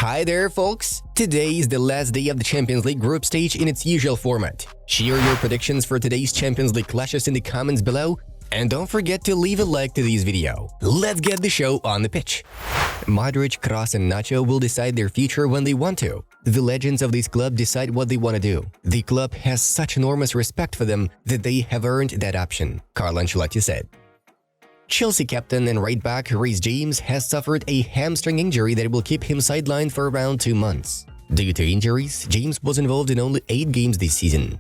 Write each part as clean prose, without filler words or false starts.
Hi there, folks! Today is the last day of the Champions League group stage in its usual format. Share your predictions for today's Champions League clashes in the comments below, and don't forget to leave a like to this video. Let's get the show on the pitch. Modric, Kroos and Nacho will decide their future when they want to. The legends of this club decide what they want to do. The club has such enormous respect for them that they have earned that option, Carlo Ancelotti said. Chelsea captain and right back Reece James has suffered a hamstring injury that will keep him sidelined for around 2 months. Due to injuries, James was involved in only 8 games this season.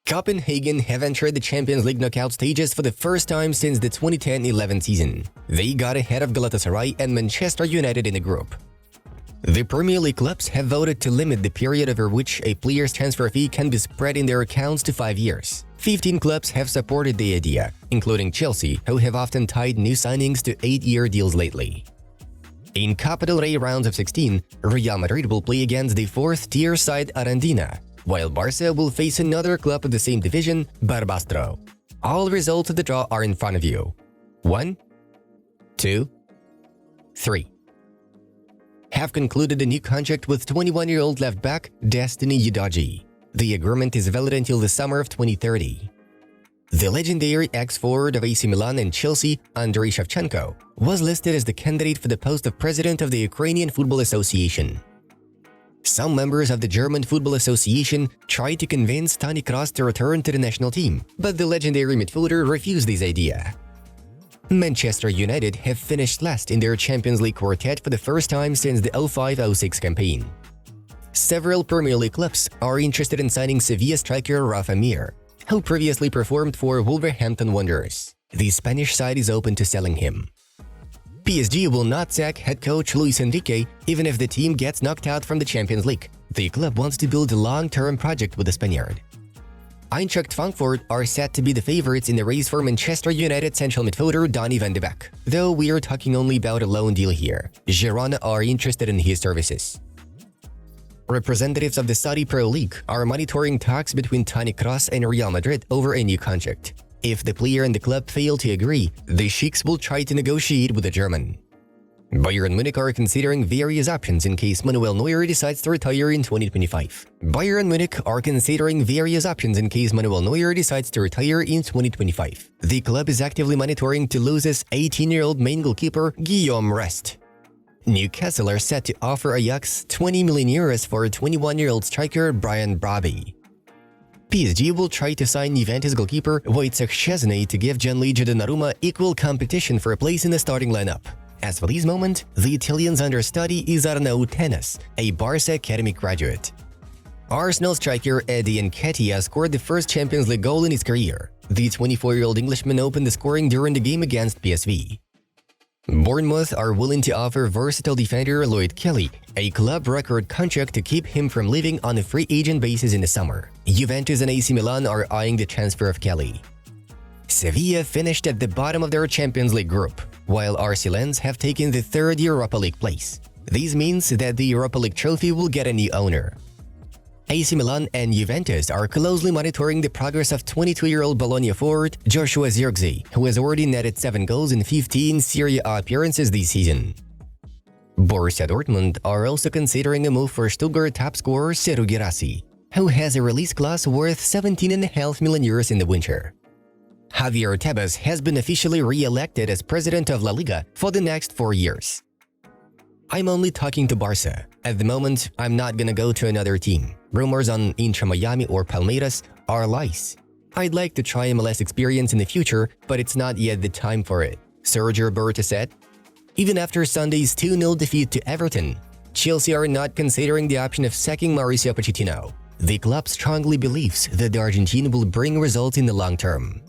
Copenhagen have entered the Champions League knockout stages for the first time since the 2010-11 season. They got ahead of Galatasaray and Manchester United in the group. The Premier League clubs have voted to limit the period over which a player's transfer fee can be spread in their accounts to 5 years. 15 clubs have supported the idea, including Chelsea, who have often tied new signings to 8-year deals lately. In Copa del Rey rounds of 16, Real Madrid will play against the 4th-tier side Arandina, while Barca will face another club of the same division, Barbastro. All results of the draw are in front of you. 1, 2, 3. Have concluded a new contract with 21-year-old left-back Destiny Udogie. The agreement is valid until the summer of 2030. The legendary ex-forward of AC Milan and Chelsea, Andriy Shevchenko, was listed as the candidate for the post of president of the Ukrainian Football Association. Some members of the German Football Association tried to convince Toni Kroos to return to the national team, but the legendary midfielder refused this idea. Manchester United have finished last in their Champions League quartet for the first time since the 05-06 campaign. Several Premier League clubs are interested in signing Sevilla striker Rafa Mir, who previously performed for Wolverhampton Wanderers. The Spanish side is open to selling him. PSG will not sack head coach Luis Enrique even if the team gets knocked out from the Champions League. The club wants to build a long-term project with the Spaniard. Eintracht Frankfurt are set to be the favorites in the race for Manchester United central midfielder Donny van de Beek, though we are talking only about a loan deal here. Girona are interested in his services. Representatives of the Saudi Pro League are monitoring talks between Toni Kroos and Real Madrid over a new contract. If the player and the club fail to agree, the Sheiks will try to negotiate with the German. Bayern Munich are considering various options in case Manuel Neuer decides to retire in 2025. Bayern Munich are considering various options in case Manuel Neuer decides to retire in 2025. The club is actively monitoring Toulouse's 18-year-old main goalkeeper Guillaume Rest. Newcastle are set to offer Ajax 20 million euros for 21-year-old striker Brian Brobby. PSG will try to sign Juventus goalkeeper Wojciech Szczesny to give Gianluigi Donnarumma equal competition for a place in the starting lineup. As for this moment, the Italian's understudy is Arnaud Tenas, a Barca Academy graduate. Arsenal striker Eddie Nketiah scored the first Champions League goal in his career. The 24-year-old Englishman opened the scoring during the game against PSV. Bournemouth are willing to offer versatile defender Lloyd Kelly a club record contract to keep him from leaving on a free agent basis in the summer. Juventus and AC Milan are eyeing the transfer of Kelly. Sevilla finished at the bottom of their Champions League group, while RC Lens have taken the 3rd Europa League place. This means that the Europa League trophy will get a new owner. AC Milan and Juventus are closely monitoring the progress of 22-year-old Bologna forward Joshua Zirkzee, who has already netted 7 goals in 15 Serie A appearances this season. Borussia Dortmund are also considering a move for Stuttgart top scorer Serhou Guirassy, who has a release clause worth 17.5 million euros in the winter. Javier Tebas has been officially re-elected as president of La Liga for the next 4 years. I'm only talking to Barca. At the moment, I'm not gonna go to another team. Rumors on Inter Miami or Palmeiras are lies. I'd like to try MLS experience in the future, but it's not yet the time for it, Sergio Roberto said. Even after Sunday's 2-0 defeat to Everton, Chelsea are not considering the option of sacking Mauricio Pochettino. The club strongly believes that the Argentine will bring results in the long term.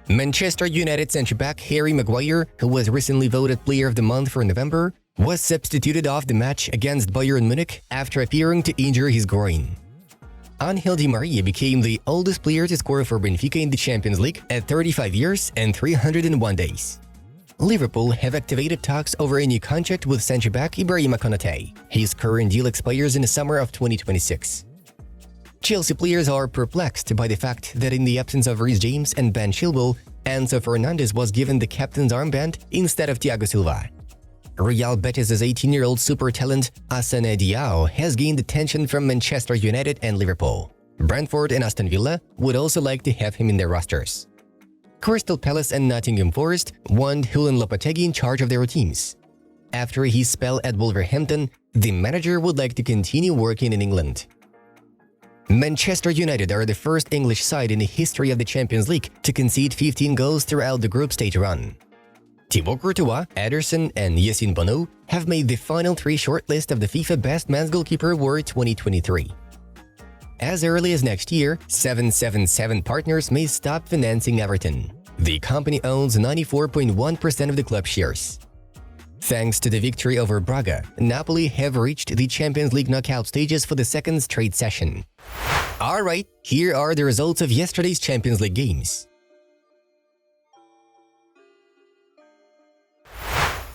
Manchester United centre-back Harry Maguire, who was recently voted Player of the Month for November, was substituted off the match against Bayern Munich after appearing to injure his groin. Angel Di Maria became the oldest player to score for Benfica in the Champions League at 35 years and 301 days. Liverpool have activated talks over a new contract with centre-back Ibrahima Konate. His current deal expires in the summer of 2026. Chelsea players are perplexed by the fact that in the absence of Reece James and Ben Chilwell, Enzo Fernandez was given the captain's armband instead of Thiago Silva. Real Betis' 18-year-old super talent Assane Diao has gained attention from Manchester United and Liverpool. Brentford and Aston Villa would also like to have him in their rosters. Crystal Palace and Nottingham Forest want Julen Lopetegui in charge of their teams. After his spell at Wolverhampton, the manager would like to continue working in England. Manchester United are the first English side in the history of the Champions League to concede 15 goals throughout the group stage run. Thibaut Courtois, Ederson, and Yassine Bounou have made the final 3 shortlist of the FIFA Best Men's Goalkeeper Award 2023. As early as next year, 777 Partners may stop financing Everton. The company owns 94.1% of the club shares. Thanks to the victory over Braga, Napoli have reached the Champions League knockout stages for the second straight session. Alright, here are the results of yesterday's Champions League games.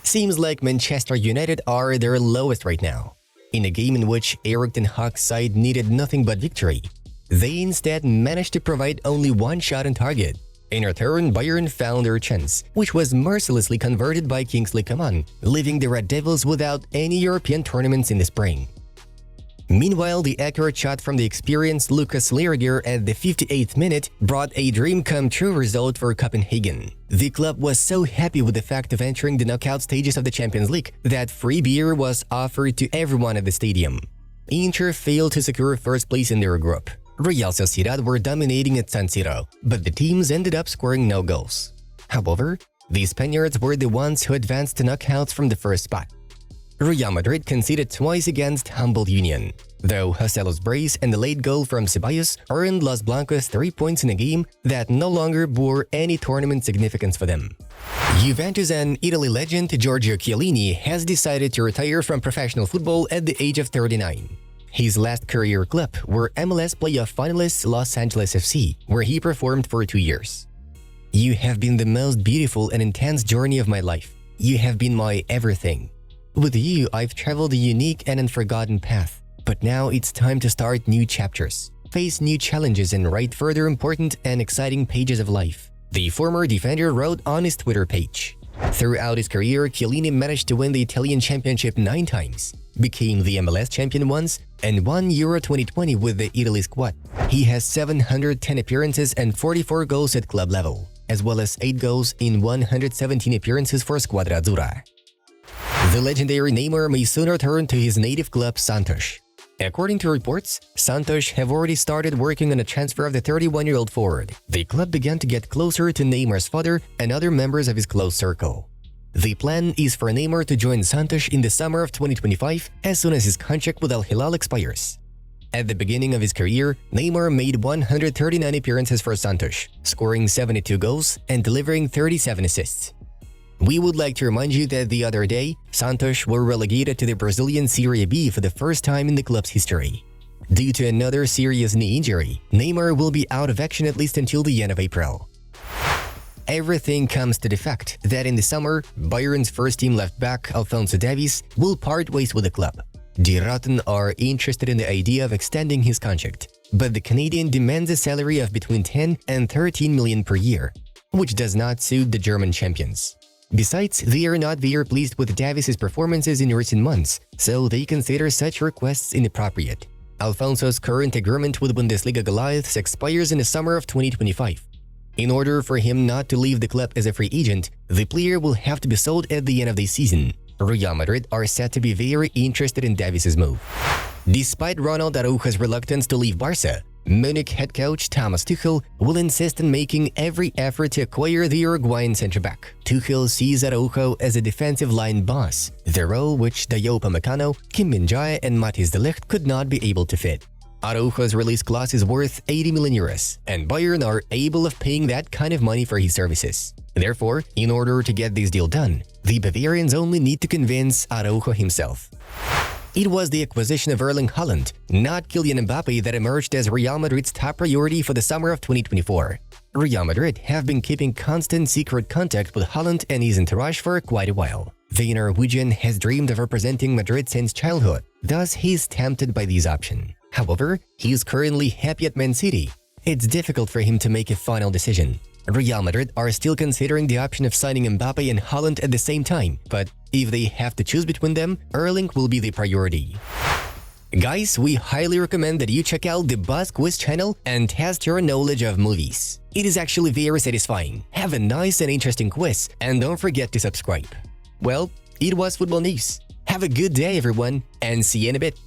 Seems like Manchester United are at their lowest right now. In a game in which Erik ten Hag's side needed nothing but victory, they instead managed to provide only one shot on target. In return, Bayern found their chance, which was mercilessly converted by Kingsley Coman, leaving the Red Devils without any European tournaments in the spring. Meanwhile, the accurate shot from the experienced Lucas Leerger at the 58th minute brought a dream-come-true result for Copenhagen. The club was so happy with the fact of entering the knockout stages of the Champions League that free beer was offered to everyone at the stadium. Inter failed to secure first place in their group. Real Sociedad were dominating at San Siro, but the teams ended up scoring no goals. However, the Spaniards were the ones who advanced to knockouts from the first spot. Real Madrid conceded twice against humbled Union, though Joselo's brace and the late goal from Ceballos earned Los Blancos 3 points in a game that no longer bore any tournament significance for them. Juventus and Italy legend Giorgio Chiellini has decided to retire from professional football at the age of 39. His last career club were MLS playoff finalists Los Angeles FC, where he performed for 2 years. You have been the most beautiful and intense journey of my life. You have been my everything. With you, I've traveled a unique and unforgotten path. But now it's time to start new chapters, face new challenges and write further important and exciting pages of life, the former defender wrote on his Twitter page. Throughout his career, Chiellini managed to win the Italian Championship 9 times, became the MLS champion once, and won Euro 2020 with the Italy squad. He has 710 appearances and 44 goals at club level, as well as 8 goals in 117 appearances for Squadra Azzurra. The legendary Neymar may soon return to his native club Santos. According to reports, Santos have already started working on a transfer of the 31-year-old forward. The club began to get closer to Neymar's father and other members of his close circle. The plan is for Neymar to join Santos in the summer of 2025 as soon as his contract with Al Hilal expires. At the beginning of his career, Neymar made 139 appearances for Santos, scoring 72 goals and delivering 37 assists. We would like to remind you that the other day, Santos were relegated to the Brazilian Serie B for the first time in the club's history. Due to another serious knee injury, Neymar will be out of action at least until the end of April. Everything comes to the fact that in the summer, Bayern's first-team left-back Alphonso Davies will part ways with the club. Die Roten are interested in the idea of extending his contract, but the Canadian demands a salary of between 10 and 13 million per year, which does not suit the German champions. Besides, they are not very pleased with Davies' performances in recent months, so they consider such requests inappropriate. Alfonso's current agreement with Bundesliga Goliaths expires in the summer of 2025. In order for him not to leave the club as a free agent, the player will have to be sold at the end of the season. Real Madrid are said to be very interested in Davies' move. Despite Ronald Araujo's reluctance to leave Barca, Munich head coach Thomas Tuchel will insist on making every effort to acquire the Uruguayan centre-back. Tuchel sees Araujo as a defensive line boss, the role which Dayot Upamecano, Kim Min-jae and Matthijs de Ligt could not be able to fit. Araujo's release clause is worth 80 million euros, and Bayern are able of paying that kind of money for his services. Therefore, in order to get this deal done, the Bavarians only need to convince Araujo himself. It was the acquisition of Erling Haaland, not Kylian Mbappe, that emerged as Real Madrid's top priority for the summer of 2024. Real Madrid have been keeping constant secret contact with Haaland and his entourage for quite a while. The Norwegian has dreamed of representing Madrid since childhood, thus he's tempted by this option. However, he is currently happy at Man City. It's difficult for him to make a final decision. Real Madrid are still considering the option of signing Mbappe and Haaland at the same time, but if they have to choose between them, Erling will be the priority. Guys, we highly recommend that you check out the Buzz Quiz channel and test your knowledge of movies. It is actually very satisfying. Have a nice and interesting quiz, and don't forget to subscribe. Well, it was football news. Have a good day, everyone, and see you in a bit.